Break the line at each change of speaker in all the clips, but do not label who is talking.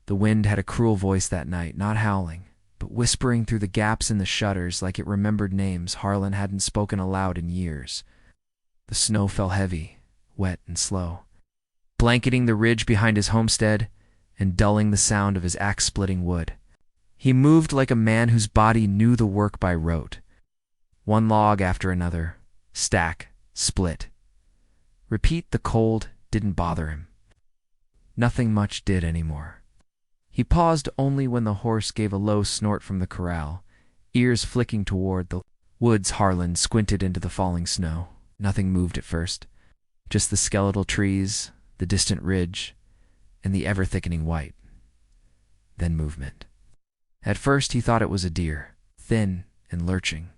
The wind had a cruel voice that night, not howling, but whispering through the gaps in the shutters like it remembered names Harlan hadn't spoken aloud in years. The snow fell heavy, wet and slow, blanketing the ridge behind his homestead and dulling the sound of his axe-splitting wood. He moved like a man whose body knew the work by rote. One log after another, stack, split. Repeat the cold didn't bother him. Nothing much did anymore. He paused only when the horse gave a low snort from the corral, ears flicking toward the woods. Harlan squinted into the falling snow. Nothing moved at first, just the skeletal trees, the distant ridge, and the ever-thickening white. Then movement. At first he thought it was a deer, thin and lurching.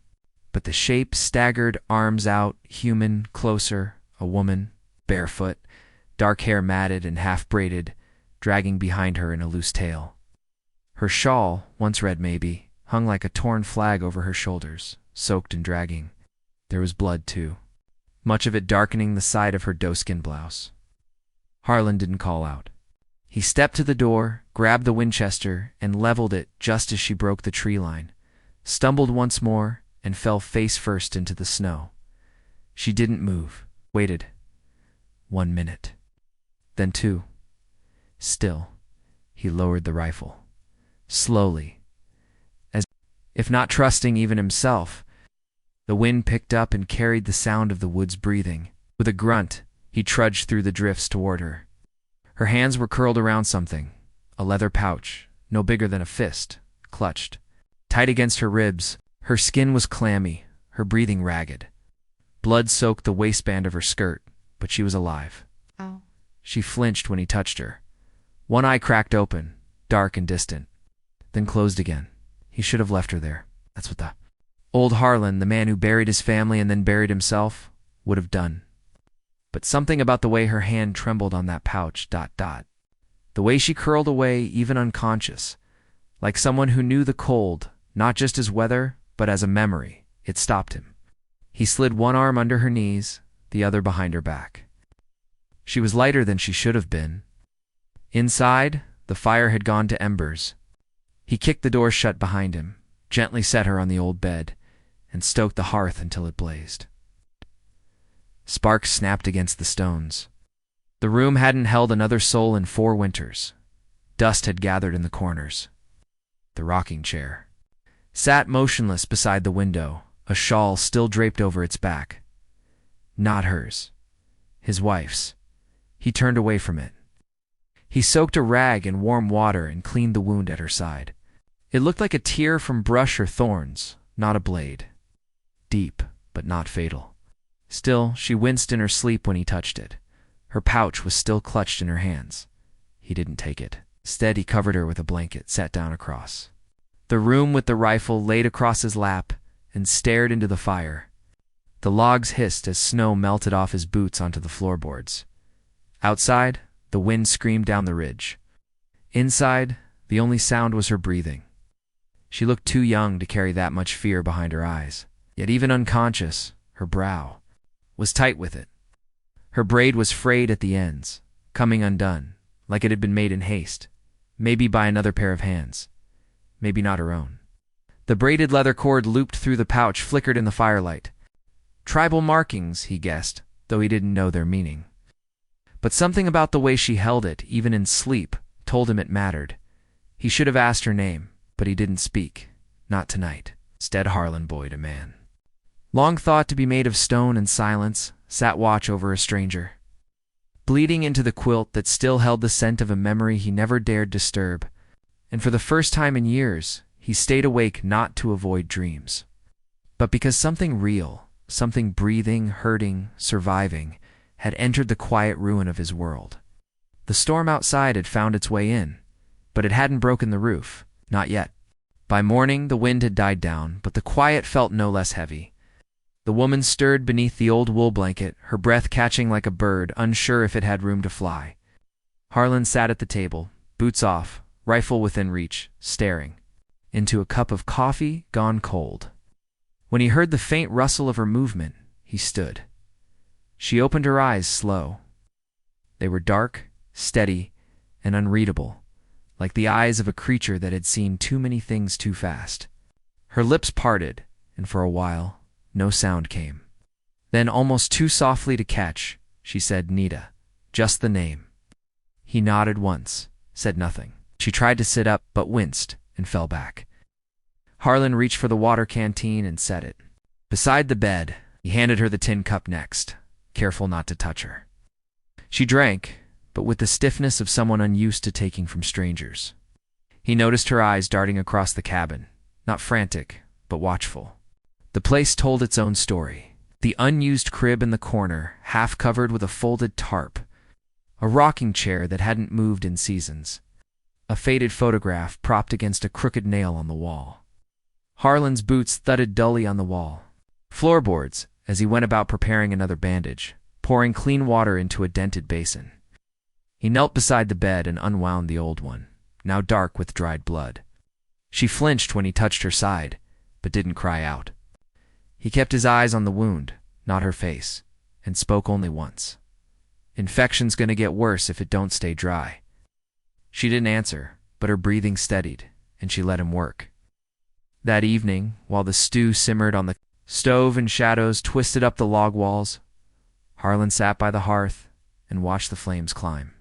But the shape staggered, arms out, human, closer, a woman, barefoot, dark hair matted and half-braided, dragging behind her in a loose tail. Her shawl, once red maybe, hung like a torn flag over her shoulders, soaked and dragging. There was blood, too, much of it darkening the side of her doeskin blouse. Harlan didn't call out. He stepped to the door, grabbed the Winchester, and leveled it just as she broke the tree line, stumbled once more, and fell face first into the snow. She didn't move, waited. 1 minute. Then 2. Still, he lowered the rifle. Slowly, as if not trusting even himself. The wind picked up and carried the sound of the woods breathing. With a grunt, he trudged through the drifts toward her. Her hands were curled around something, a leather pouch, no bigger than a fist, clutched. Tight against her ribs, her skin was clammy, her breathing ragged. Blood soaked the waistband of her skirt, but she was alive.
Oh.
She flinched when he touched her. One eye cracked open, dark and distant, then closed again. He should have left her there. That's what the old Harlan, the man who buried his family and then buried himself, would have done. But something about the way her hand trembled on that pouch, the way she curled away, even unconscious, like someone who knew the cold, not just as weather, but as a memory, it stopped him. He slid one arm under her knees, the other behind her back. She was lighter than she should have been. Inside, the fire had gone to embers. He kicked the door shut behind him, gently set her on the old bed, and stoked the hearth until it blazed. Sparks snapped against the stones. The room hadn't held another soul in 4 winters. Dust had gathered in the corners. The rocking chair sat motionless beside the window, a shawl still draped over its back. Not hers. His wife's. He turned away from it. He soaked a rag in warm water and cleaned the wound at her side. It looked like a tear from brush or thorns, not a blade. Deep, but not fatal. Still, she winced in her sleep when he touched it. Her pouch was still clutched in her hands. He didn't take it. Instead, he covered her with a blanket, sat down across the room with the rifle laid across his lap, and stared into the fire. The logs hissed as snow melted off his boots onto the floorboards. Outside, the wind screamed down the ridge. Inside, the only sound was her breathing. She looked too young to carry that much fear behind her eyes. Yet even unconscious, her brow was tight with it. Her braid was frayed at the ends, coming undone, like it had been made in haste, maybe by another pair of hands, maybe not her own. The braided leather cord looped through the pouch flickered in the firelight. Tribal markings, he guessed, though he didn't know their meaning. But something about the way she held it, even in sleep, told him it mattered. He should have asked her name, but he didn't speak. Not tonight. Instead, Harlan Boyd, a man, long thought to be made of stone and silence, sat watch over a stranger. Bleeding into the quilt that still held the scent of a memory he never dared disturb, and for the first time in years, he stayed awake not to avoid dreams, but because something real, something breathing, hurting, surviving, had entered the quiet ruin of his world. The storm outside had found its way in, but it hadn't broken the roof, not yet. By morning, the wind had died down, but the quiet felt no less heavy. The woman stirred beneath the old wool blanket, her breath catching like a bird, unsure if it had room to fly. Harlan sat at the table, boots off, rifle within reach, staring into a cup of coffee gone cold. When he heard the faint rustle of her movement, he stood. She opened her eyes slow. They were dark, steady, and unreadable, like the eyes of a creature that had seen too many things too fast. Her lips parted, and for a while, no sound came. Then, almost too softly to catch, she said, "Nita." Just the name. He nodded once, said nothing. She tried to sit up, but winced and fell back. Harlan reached for the water canteen and set it beside the bed. He handed her the tin cup next, careful not to touch her. She drank, but with the stiffness of someone unused to taking from strangers. He noticed her eyes darting across the cabin, not frantic, but watchful. The place told its own story. The unused crib in the corner, half covered with a folded tarp. A rocking chair that hadn't moved in seasons. A faded photograph propped against a crooked nail on the wall. Harlan's boots thudded dully on the wall. Floorboards, as he went about preparing another bandage, pouring clean water into a dented basin. He knelt beside the bed and unwound the old one, now dark with dried blood. She flinched when he touched her side, but didn't cry out. He kept his eyes on the wound, not her face, and spoke only once. "Infection's gonna get worse if it don't stay dry." She didn't answer, but her breathing steadied, and she let him work. That evening, while the stew simmered on the stove and shadows twisted up the log walls, Harlan sat by the hearth and watched the flames climb.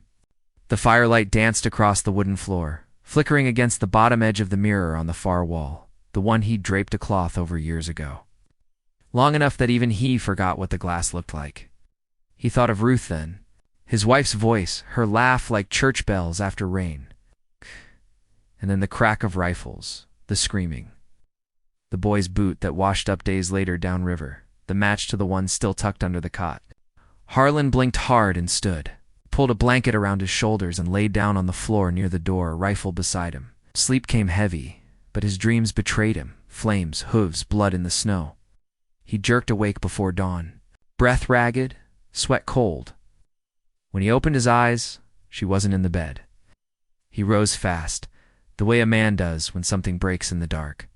The firelight danced across the wooden floor, flickering against the bottom edge of the mirror on the far wall, the one he'd draped a cloth over years ago. Long enough that even he forgot what the glass looked like. He thought of Ruth then, his wife's voice, her laugh like church bells after rain. And then the crack of rifles, the screaming. The boy's boot that washed up days later downriver, the match to the one still tucked under the cot. Harlan blinked hard and stood, pulled a blanket around his shoulders and laid down on the floor near the door, rifle beside him. Sleep came heavy, but his dreams betrayed him, flames, hooves, blood in the snow. He jerked awake before dawn, breath ragged, sweat cold. When he opened his eyes, she wasn't in the bed. He rose fast, the way a man does when something breaks in the dark.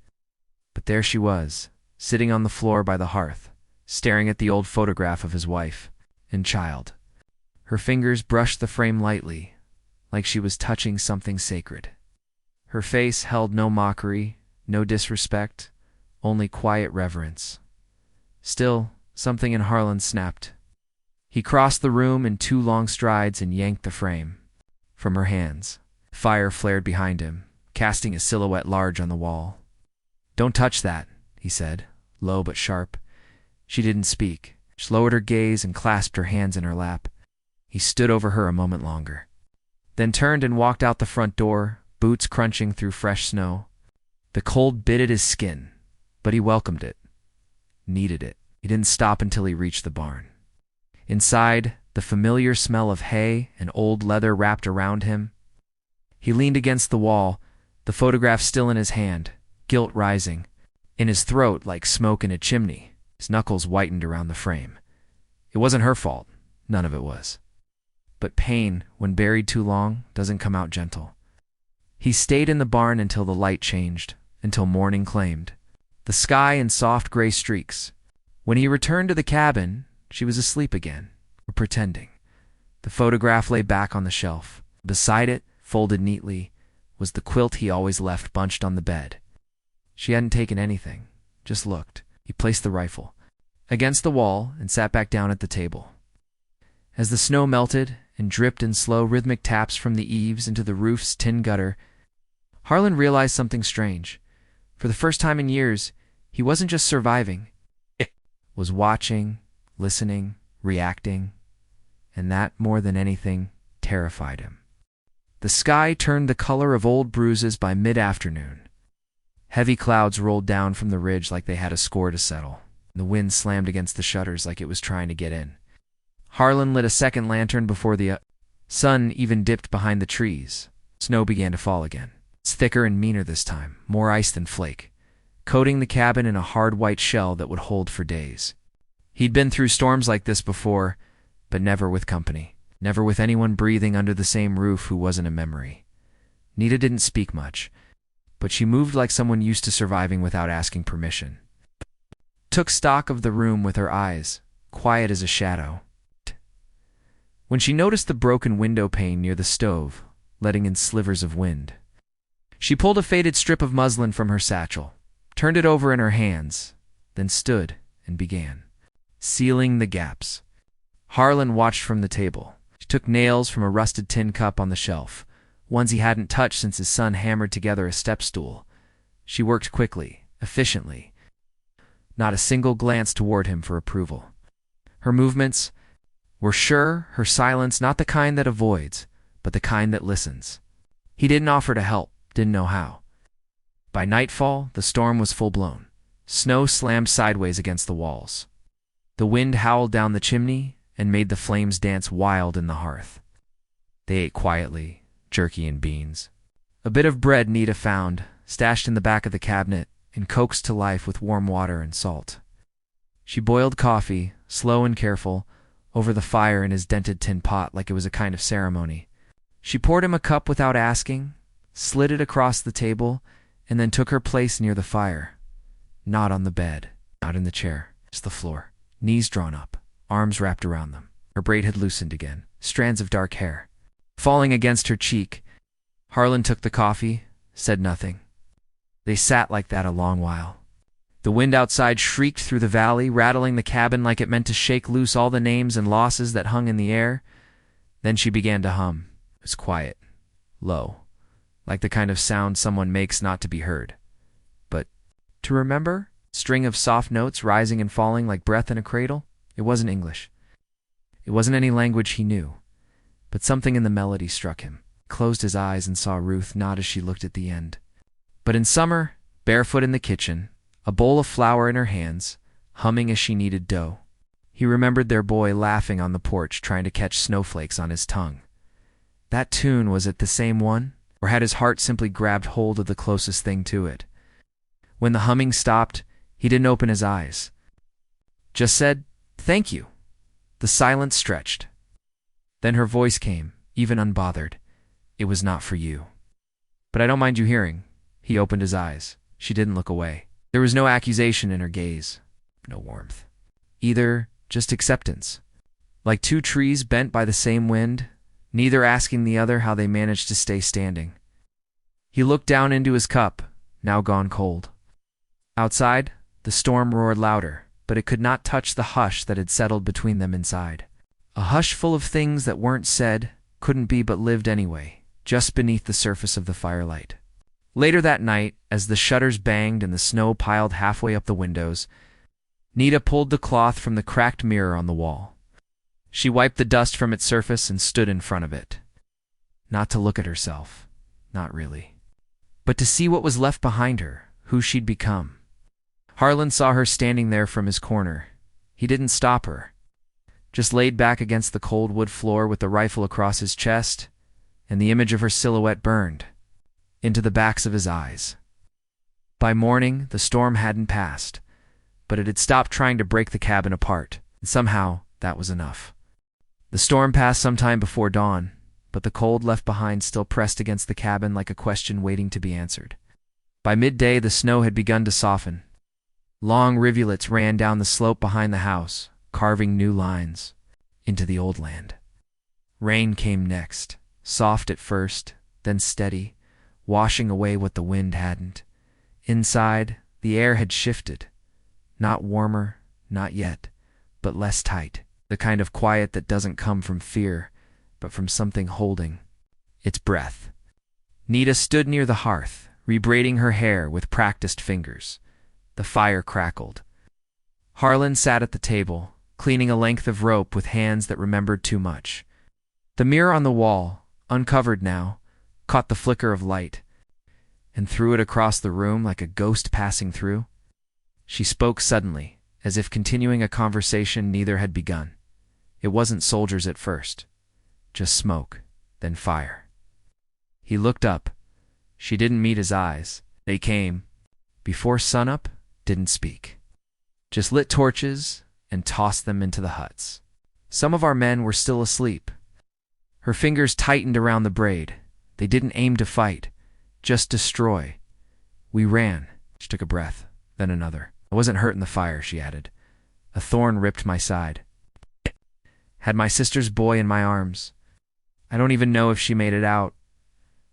But there she was, sitting on the floor by the hearth, staring at the old photograph of his wife and child. Her fingers brushed the frame lightly, like she was touching something sacred. Her face held no mockery, no disrespect, only quiet reverence. Still, something in Harlan snapped. He crossed the room in 2 long strides and yanked the frame from her hands. Fire flared behind him, casting a silhouette large on the wall. "Don't touch that," he said, low but sharp. She didn't speak. She lowered her gaze and clasped her hands in her lap. He stood over her a moment longer, then turned and walked out the front door, boots crunching through fresh snow. The cold bit at his skin, but he welcomed it, needed it. He didn't stop until he reached the barn. Inside, the familiar smell of hay and old leather wrapped around him. He leaned against the wall, the photograph still in his hand, guilt rising. In his throat like smoke in a chimney, his knuckles whitened around the frame. It wasn't her fault, none of it was. But pain, when buried too long, doesn't come out gentle. He stayed in the barn until the light changed, until morning claimed the sky in soft gray streaks. When he returned to the cabin, she was asleep again, or pretending. The photograph lay back on the shelf. Beside it, folded neatly, was the quilt he always left bunched on the bed. She hadn't taken anything, just looked. He placed the rifle against the wall and sat back down at the table. As the snow melted and dripped in slow, rhythmic taps from the eaves into the roof's tin gutter, Harlan realized something strange. For the first time in years, he wasn't just surviving. He was watching, listening, reacting, and that, more than anything, terrified him. The sky turned the color of old bruises by mid-afternoon. Heavy clouds rolled down from the ridge like they had a score to settle. The wind slammed against the shutters like it was trying to get in. Harlan lit a second lantern before the sun even dipped behind the trees. Snow began to fall again. It's thicker and meaner this time, more ice than flake, coating the cabin in a hard white shell that would hold for days. He'd been through storms like this before, but never with company. Never with anyone breathing under the same roof who wasn't a memory. Nita didn't speak much, but she moved like someone used to surviving without asking permission. Took stock of the room with her eyes, quiet as a shadow. When she noticed the broken window pane near the stove, letting in slivers of wind. She pulled a faded strip of muslin from her satchel, turned it over in her hands, then stood and began sealing the gaps. Harlan watched from the table. She took nails from a rusted tin cup on the shelf, ones he hadn't touched since his son hammered together a step stool. She worked quickly, efficiently. Not a single glance toward him for approval. Her movements were sure, her silence not the kind that avoids, but the kind that listens. He didn't offer to help, didn't know how. By nightfall, the storm was full-blown. Snow slammed sideways against the walls. The wind howled down the chimney and made the flames dance wild in the hearth. They ate quietly, jerky and beans. A bit of bread Nita found, stashed in the back of the cabinet, and coaxed to life with warm water and salt. She boiled coffee, slow and careful, over the fire in his dented tin pot like it was a kind of ceremony. She poured him a cup without asking, slid it across the table, and then took her place near the fire. Not on the bed, not in the chair, just the floor. Knees drawn up, arms wrapped around them. Her braid had loosened again, strands of dark hair falling against her cheek. Harlan took the coffee, said nothing. They sat like that a long while. The wind outside shrieked through the valley, rattling the cabin like it meant to shake loose all the names and losses that hung in the air. Then she began to hum. It was quiet, low, like the kind of sound someone makes not to be heard. But to remember? String of soft notes rising and falling like breath in a cradle? It wasn't English. It wasn't any language he knew. But something in the melody struck him. He closed his eyes and saw Ruth nod as she looked at the end. But in summer, barefoot in the kitchen, a bowl of flour in her hands, humming as she kneaded dough. He remembered their boy laughing on the porch trying to catch snowflakes on his tongue. That tune, was it the same one? Or had his heart simply grabbed hold of the closest thing to it? When the humming stopped, he didn't open his eyes. Just said, "Thank you." The silence stretched. Then her voice came, even unbothered. "It was not for you. But I don't mind you hearing." He opened his eyes. She didn't look away. There was no accusation in her gaze, no warmth. Either just acceptance. Like two trees bent by the same wind, neither asking the other how they managed to stay standing. He looked down into his cup, now gone cold. Outside, the storm roared louder, but it could not touch the hush that had settled between them inside. A hush full of things that weren't said, couldn't be but lived anyway, just beneath the surface of the firelight. Later that night, as the shutters banged and the snow piled halfway up the windows, Nita pulled the cloth from the cracked mirror on the wall. She wiped the dust from its surface and stood in front of it. Not to look at herself, not really, but to see what was left behind her, who she'd become. Harlan saw her standing there from his corner. He didn't stop her. Just laid back against the cold wood floor with the rifle across his chest, and the image of her silhouette burned into the backs of his eyes. By morning, the storm hadn't passed, but it had stopped trying to break the cabin apart, and somehow that was enough. The storm passed sometime before dawn, but the cold left behind still pressed against the cabin like a question waiting to be answered. By midday, the snow had begun to soften. Long rivulets ran down the slope behind the house, carving new lines into the old land. Rain came next, soft at first, then steady, washing away what the wind hadn't. Inside, the air had shifted. Not warmer, not yet, but less tight. The kind of quiet that doesn't come from fear, but from something holding its breath. Nita stood near the hearth, rebraiding her hair with practiced fingers. The fire crackled. Harlan sat at the table, cleaning a length of rope with hands that remembered too much. The mirror on the wall, uncovered now, caught the flicker of light, and threw it across the room like a ghost passing through. She spoke suddenly, as if continuing a conversation neither had begun. It wasn't soldiers at first, just smoke, then fire. He looked up. She didn't meet his eyes. They came, before sunup, didn't speak. Just lit torches and tossed them into the huts. Some of our men were still asleep. Her fingers tightened around the braid. They didn't aim to fight, just destroy. We ran. She took a breath, then another. I wasn't hurt in the fire, she added. A thorn ripped my side. Had my sister's boy in my arms. I don't even know if she made it out.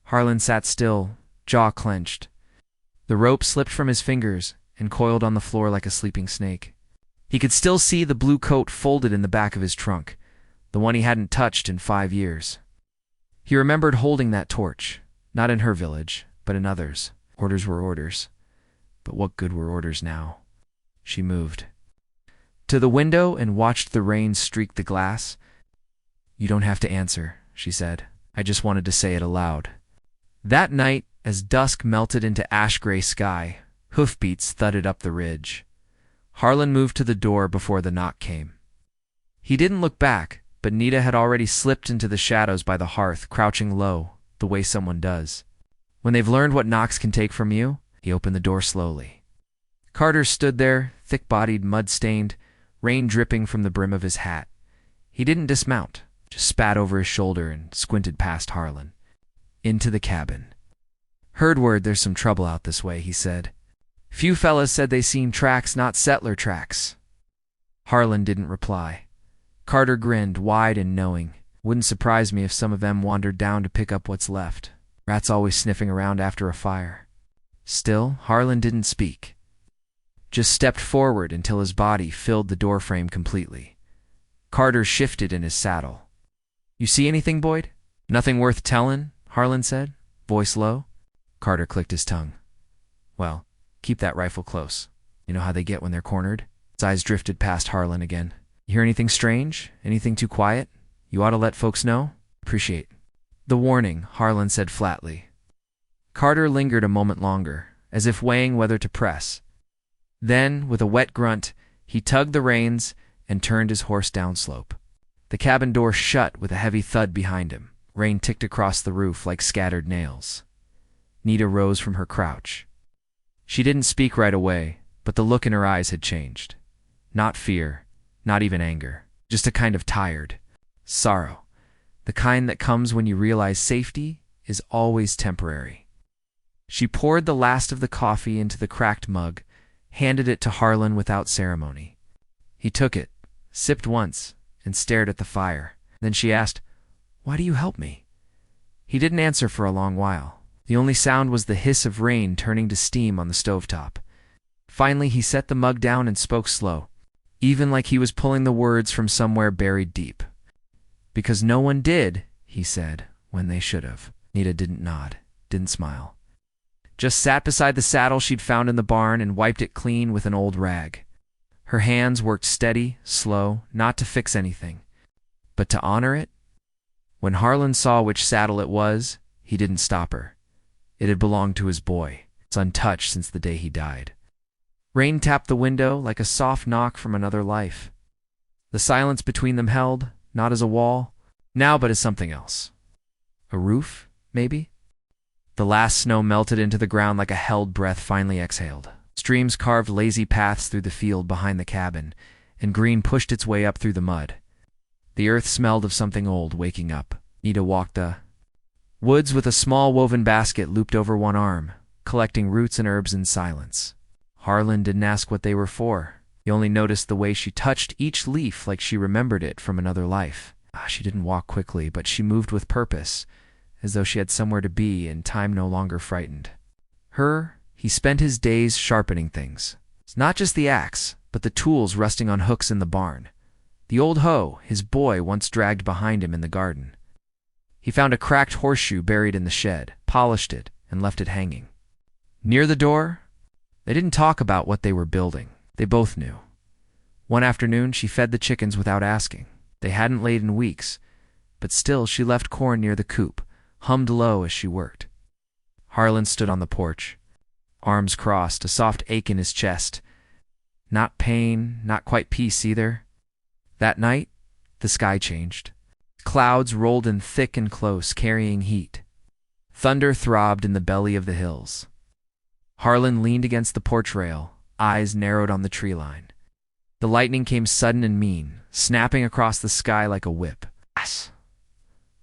Harlan sat still, jaw clenched. The rope slipped from his fingers and coiled on the floor like a sleeping snake. He could still see the blue coat folded in the back of his trunk, the one he hadn't touched in 5 years. He remembered holding that torch, not in her village, but in others. Orders were orders. But what good were orders now? She moved to the window and watched the rain streak the glass. "You don't have to answer," she said. "I just wanted to say it aloud." That night, as dusk melted into ash-gray sky, hoofbeats thudded up the ridge. Harlan moved to the door before the knock came. He didn't look back, but Nita had already slipped into the shadows by the hearth, crouching low, the way someone does when they've learned what knocks can take from you. He opened the door slowly. Carter stood there, thick-bodied, mud-stained, rain dripping from the brim of his hat. He didn't dismount, just spat over his shoulder and squinted past Harlan. Into the cabin. "Heard word there's some trouble out this way," he said. "Few fellas said they seen tracks, not settler tracks." Harlan didn't reply. Carter grinned, wide and knowing. "Wouldn't surprise me if some of them wandered down to pick up what's left. Rats always sniffing around after a fire." Still, Harlan didn't speak. Just stepped forward until his body filled the doorframe completely. Carter shifted in his saddle. "You see anything, Boyd?" "Nothing worth tellin'," Harlan said, voice low. Carter clicked his tongue. "Well, keep that rifle close. You know how they get when they're cornered." His eyes drifted past Harlan again. "You hear anything strange? Anything too quiet? You ought to let folks know. Appreciate." "The warning," Harlan said flatly. Carter lingered a moment longer, as if weighing whether to press. Then, with a wet grunt, he tugged the reins and turned his horse downslope. The cabin door shut with a heavy thud behind him. Rain ticked across the roof like scattered nails. Nita rose from her crouch. She didn't speak right away, but the look in her eyes had changed. Not fear, not even anger, just a kind of tired sorrow, the kind that comes when you realize safety is always temporary. She poured the last of the coffee into the cracked mug, handed it to Harlan without ceremony. He took it, sipped once, and stared at the fire. Then she asked, "Why do you help me?" He didn't answer for a long while. The only sound was the hiss of rain turning to steam on the stovetop. Finally, he set the mug down and spoke slow, even like he was pulling the words from somewhere buried deep. "Because no one did," he said, when they should have. Nita didn't nod, didn't smile. Just sat beside the saddle she'd found in the barn and wiped it clean with an old rag. Her hands worked steady, slow, not to fix anything, but to honor it. When Harlan saw which saddle it was, he didn't stop her. It had belonged to his boy. It's untouched since the day he died. Rain tapped the window like a soft knock from another life. The silence between them held, not as a wall, now but as something else. A roof, maybe? The last snow melted into the ground like a held breath finally exhaled. Streams carved lazy paths through the field behind the cabin, and green pushed its way up through the mud. The earth smelled of something old waking up. Nita walked the woods with a small woven basket looped over one arm, collecting roots and herbs in silence. Harlan didn't ask what they were for. He only noticed the way she touched each leaf like she remembered it from another life. She didn't walk quickly, but she moved with purpose, as though she had somewhere to be and time no longer frightened. He spent his days sharpening things. It's not just the axe, but the tools rusting on hooks in the barn. The old hoe his boy once dragged behind him in the garden. He found a cracked horseshoe buried in the shed, polished it, and left it hanging. Near the door, they didn't talk about what they were building. They both knew. One afternoon, she fed the chickens without asking. They hadn't laid in weeks, but still she left corn near the coop, hummed low as she worked. Harlan stood on the porch, arms crossed, a soft ache in his chest. Not pain, not quite peace either. That night, the sky changed. Clouds rolled in thick and close, carrying heat. Thunder throbbed in the belly of the hills. Harlan leaned against the porch rail, eyes narrowed on the tree line. The lightning came sudden and mean, snapping across the sky like a whip.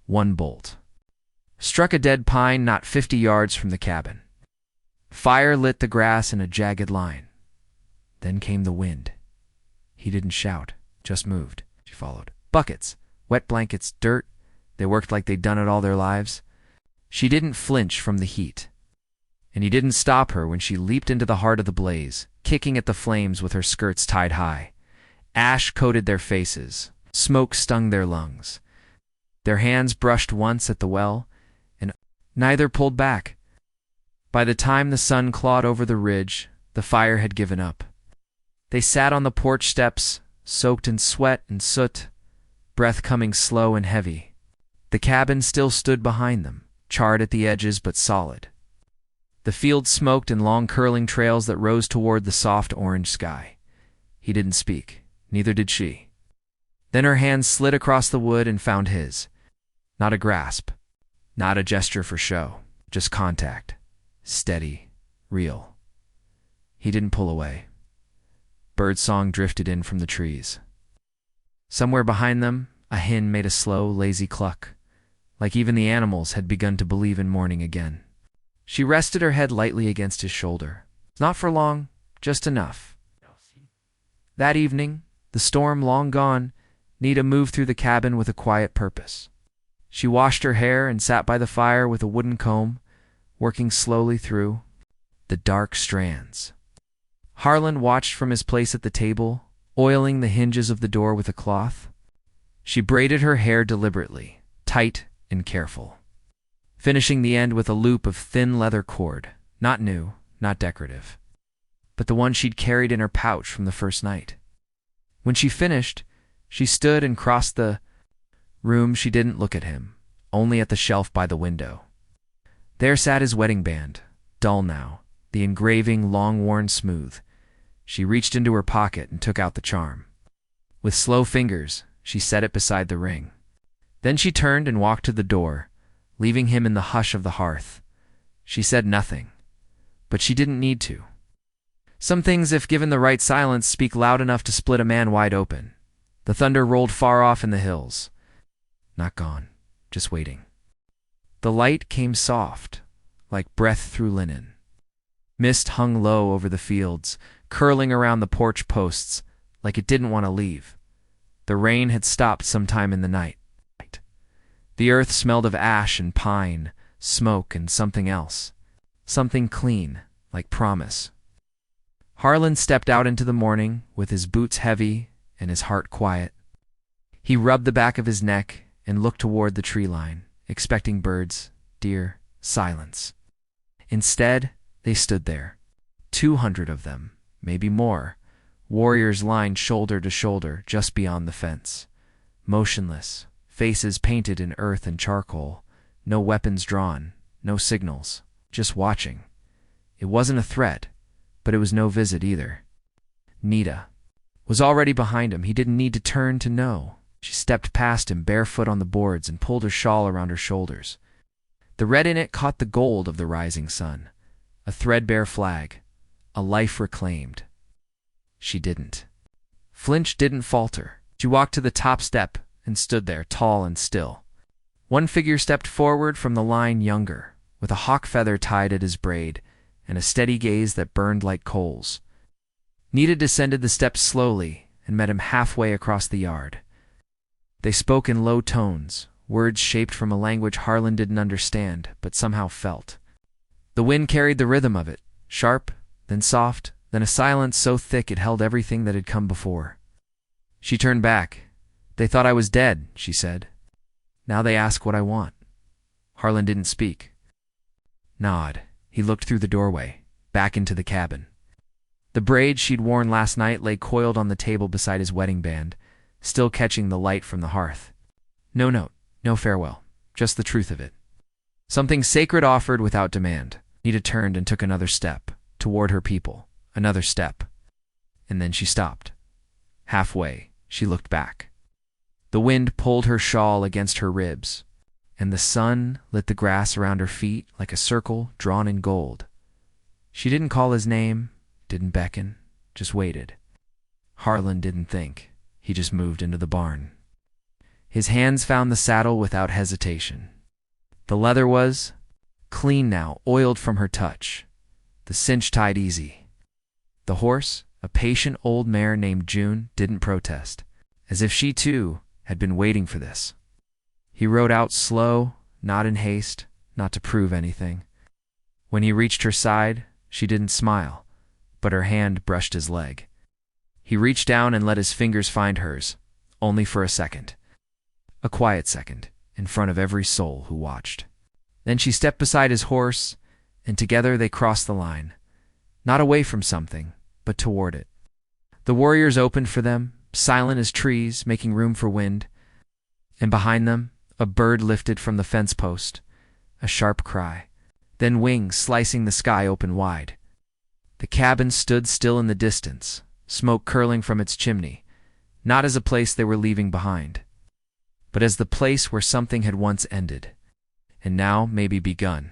One bolt struck a dead pine not 50 yards from the cabin. Fire lit the grass in a jagged line. Then came the wind. He didn't shout, just moved. She followed. Buckets, wet blankets, dirt. They worked like they'd done it all their lives. She didn't flinch from the heat, and he didn't stop her when she leaped into the heart of the blaze, kicking at the flames with her skirts tied high. Ash coated their faces. Smoke stung their lungs. Their hands brushed once at the well, and neither pulled back. By the time the sun clawed over the ridge, the fire had given up. They sat on the porch steps, soaked in sweat and soot, breath coming slow and heavy. The cabin still stood behind them, charred at the edges but solid. The field smoked in long curling trails that rose toward the soft orange sky. He didn't speak, neither did she. Then her hand slid across the wood and found his. Not a grasp, not a gesture for show, just contact. Steady, real. He didn't pull away. Birdsong drifted in from the trees. Somewhere behind them, a hen made a slow, lazy cluck, like even the animals had begun to believe in morning again. She rested her head lightly against his shoulder. Not for long, just enough. That evening, the storm long gone, Nita moved through the cabin with a quiet purpose. She washed her hair and sat by the fire with a wooden comb, working slowly through the dark strands. Harlan watched from his place at the table, oiling the hinges of the door with a cloth. She braided her hair deliberately, tight and careful, finishing the end with a loop of thin leather cord, not new, not decorative, but the one she'd carried in her pouch from the first night. When she finished, she stood and crossed the room. She didn't look at him, only at the shelf by the window. There sat his wedding band, dull now, the engraving long-worn smooth. She reached into her pocket and took out the charm. With slow fingers, she set it beside the ring. Then she turned and walked to the door, leaving him in the hush of the hearth. She said nothing, but she didn't need to. Some things, if given the right silence, speak loud enough to split a man wide open. The thunder rolled far off in the hills. Not gone, just waiting. The light came soft, like breath through linen. Mist hung low over the fields, curling around the porch posts, like it didn't want to leave. The rain had stopped sometime in the night. The earth smelled of ash and pine, smoke and something else. Something clean, like promise. Harlan stepped out into the morning, with his boots heavy and his heart quiet. He rubbed the back of his neck and looked toward the tree line, expecting birds, deer, silence. Instead, they stood there, 200 of them, maybe more, warriors lined shoulder to shoulder just beyond the fence. Motionless, faces painted in earth and charcoal, no weapons drawn, no signals, just watching. It wasn't a threat, but it was no visit either. Nita was already behind him. He didn't need to turn to know. She stepped past him barefoot on the boards and pulled her shawl around her shoulders. The red in it caught the gold of the rising sun. A threadbare flag, a life reclaimed. She didn't. Flinch didn't falter. She walked to the top step and stood there, tall and still. One figure stepped forward from the line, younger, with a hawk feather tied at his braid and a steady gaze that burned like coals. Nita descended the steps slowly and met him halfway across the yard. They spoke in low tones, words shaped from a language Harlan didn't understand, but somehow felt. The wind carried the rhythm of it, sharp, then soft, then a silence so thick it held everything that had come before. She turned back. "They thought I was dead," she said. "Now they ask what I want." Harlan didn't speak. Nod. He looked through the doorway, back into the cabin. The braid she'd worn last night lay coiled on the table beside his wedding band, still catching the light from the hearth. No note, no farewell, just the truth of it. Something sacred offered without demand. Nita turned and took another step, toward her people, another step. And then she stopped. Halfway, she looked back. The wind pulled her shawl against her ribs, and the sun lit the grass around her feet like a circle drawn in gold. She didn't call his name, didn't beckon, just waited. Harlan didn't think. He just moved into the barn. His hands found the saddle without hesitation. The leather was clean now, oiled from her touch. The cinch tied easy. The horse, a patient old mare named June, didn't protest, as if she too had been waiting for this. He rode out slow, not in haste, not to prove anything. When he reached her side, she didn't smile, but her hand brushed his leg. He reached down and let his fingers find hers, only for a second. A quiet second, in front of every soul who watched. Then she stepped beside his horse, and together they crossed the line, not away from something, but toward it. The warriors opened for them, silent as trees, making room for wind, and behind them, a bird lifted from the fence post, a sharp cry, then wings slicing the sky open wide. The cabin stood still in the distance, smoke curling from its chimney, not as a place they were leaving behind, but as the place where something had once ended, and now maybe begun.